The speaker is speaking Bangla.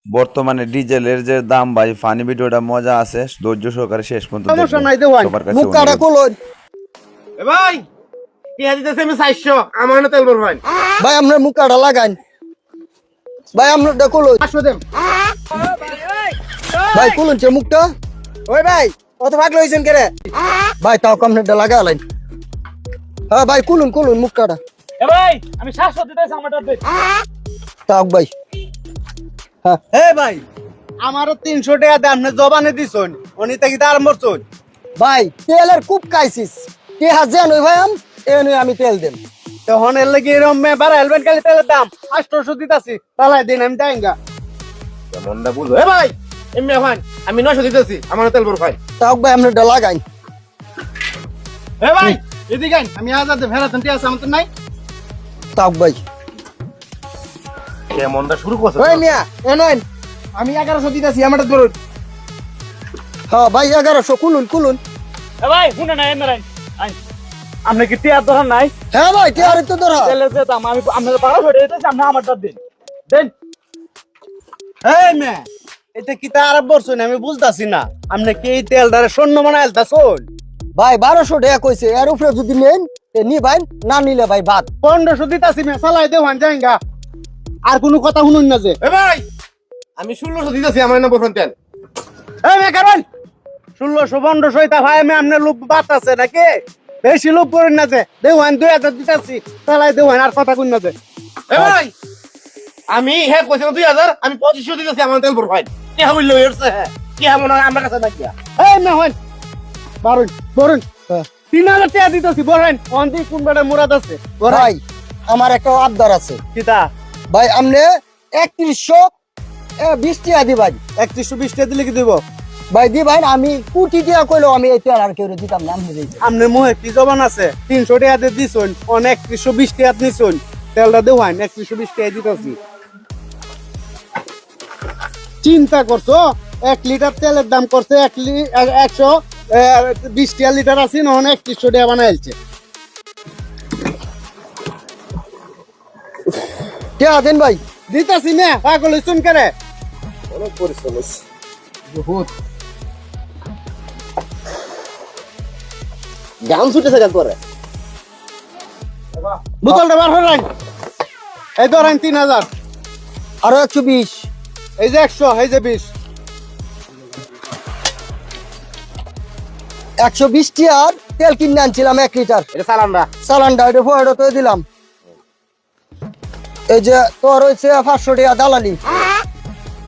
বর্তমানে ডিজেলের যে দাম ভাই, ফানি ভিডিওটা মজা আছে, ধৈর্য সহকারে শেষ পর্যন্ত সমস্যা দেখবেন। নাই দেওয়ান সবার কাছে মুখ কাটা অনুরোধ। কলন এ ভাই পেঁয়াজ দিতেছে আমি 400 আমার না তেল ভর ভাই ভাই আপনার মুখ কাটা লাগান ভাই আপনার কলন 500 দেন ভাই কলন চে মুখটা ওই ভাই কত ভাগ লইছেন কে রে ভাই তাও আপনারটা লাগা লাইন হ্যাঁ ভাই কলন কলন মুখ কাটা এ ভাই আমি 700 দিতেছি আমারটা দে। তাও ভাই হ্যাঁ এ ভাই আমারও 300 টাকা দেন আপনি জবানে দিছুন উনি থেকে দাম মরছুন ভাই তেলের খুব ক্রাইসিস কে হাজার নই ভাই আমি তেল দেন তখন এর লাগি এরম মে বাড়া হেলমেট কালি তেলের দাম 800 দিতাছি তালাই দিন আমি যাইঙ্গা মনটা বুঝো এ ভাই এমনি ভাই আমি 900 দিতেছি আমার তেল ভর ভাই তাও ভাই আপনারটা লাগাই এ ভাই এদিকে আইন, আমি আজাদ ফেরাতেন টি আছে আমার তো নাই তাও ভাই কে মনটা শুরু করছে ওই মিয়া এনন আমি 1100 দিতেছি আমারটা ধরুন হ্যাঁ ভাই 1100 কুলুন কুলুন এ ভাই শুনে না এমরাই আই আপনি কি টিয়ার দরকার নাই হ্যাঁ ভাই টিয়ারে তো ধরা তেলের যে দাম আমি আপনাদের পাড়া ছড়ে দিতেছি আপনি আমারটা দিন দেন এই মে এটা কি তা আরব বলছুন আমি বুঝতাছি না আপনি কি এই তেলটারে স্বর্ণ বানায় আলতাছুন ভাই 1200 টাকা কইছে এর উপরে যদি নেন তে নি ভাই না নিলে ভাই বাদ 1500 দিতাছি মে চালাই দেওয়ান যাইঙ্গা আর কোনো কথা শুনুন না যে এ ভাই আমি 1600 দিতাছি আমার না বলছেন তেল এই মে কারণ 1600 1500 এটা ভাই আমি আপনার লোভ বাত আছে নাকি বেশি লোভ করেন না যে দেওয়ান 2000 দিতাছি চালাই দেওয়ান আর কথা কইন না যে এ ভাই আমি হ্যাঁ কইছি 2000 আমি 2500 দিতাছি আমার তেল ভর ভাই কি হবে লইরছে হ্যাঁ কি হবে না আমার কাছে না কিয়া এই মে হন বারুন বারুন 3000 টাকা দিতাছি বলেন অন্তি কোন বেটা মুরাদ আছে ভাই আমার একটা আবদার আছে কিতা ভাই আমনে 3120 টাকা দি ভাই 3120 টাকা দিলে কি দিব ভাই দি ভাই আমি কোটি টাকা কইলো আমি এই তেল আর কেউ দিতাম না আমি দিই আমনে মোহে কি জবান আছে 300 টাকা দিয়ে দিছুন অনেক 3120 টাকা নিছুন তেলটা দেওয়ান 3120 টাকা দিতাছি চিন্তা করছো 1 লিটার তেলের দাম করছে 120 টাকা লিটার আছে না অনেক 3100 টাকা বানাইছে টাকা দেন ভাই দিতাছি না পাগল হইছুন করে অনেক পরিশ্রম হইছে বহুত গান ছুটেছে গান করে বোতলটা বার হরাই এই ধরেন 3000 আরো 120 এই যে 100 এই যে 20 120 টাকার তেল কিনে আনছিলাম 1 লিটার এটা সালামরা চালানটা এটা ফয়ডা তো দিলাম এই যে তোর হইছে 500 টাকা দালালি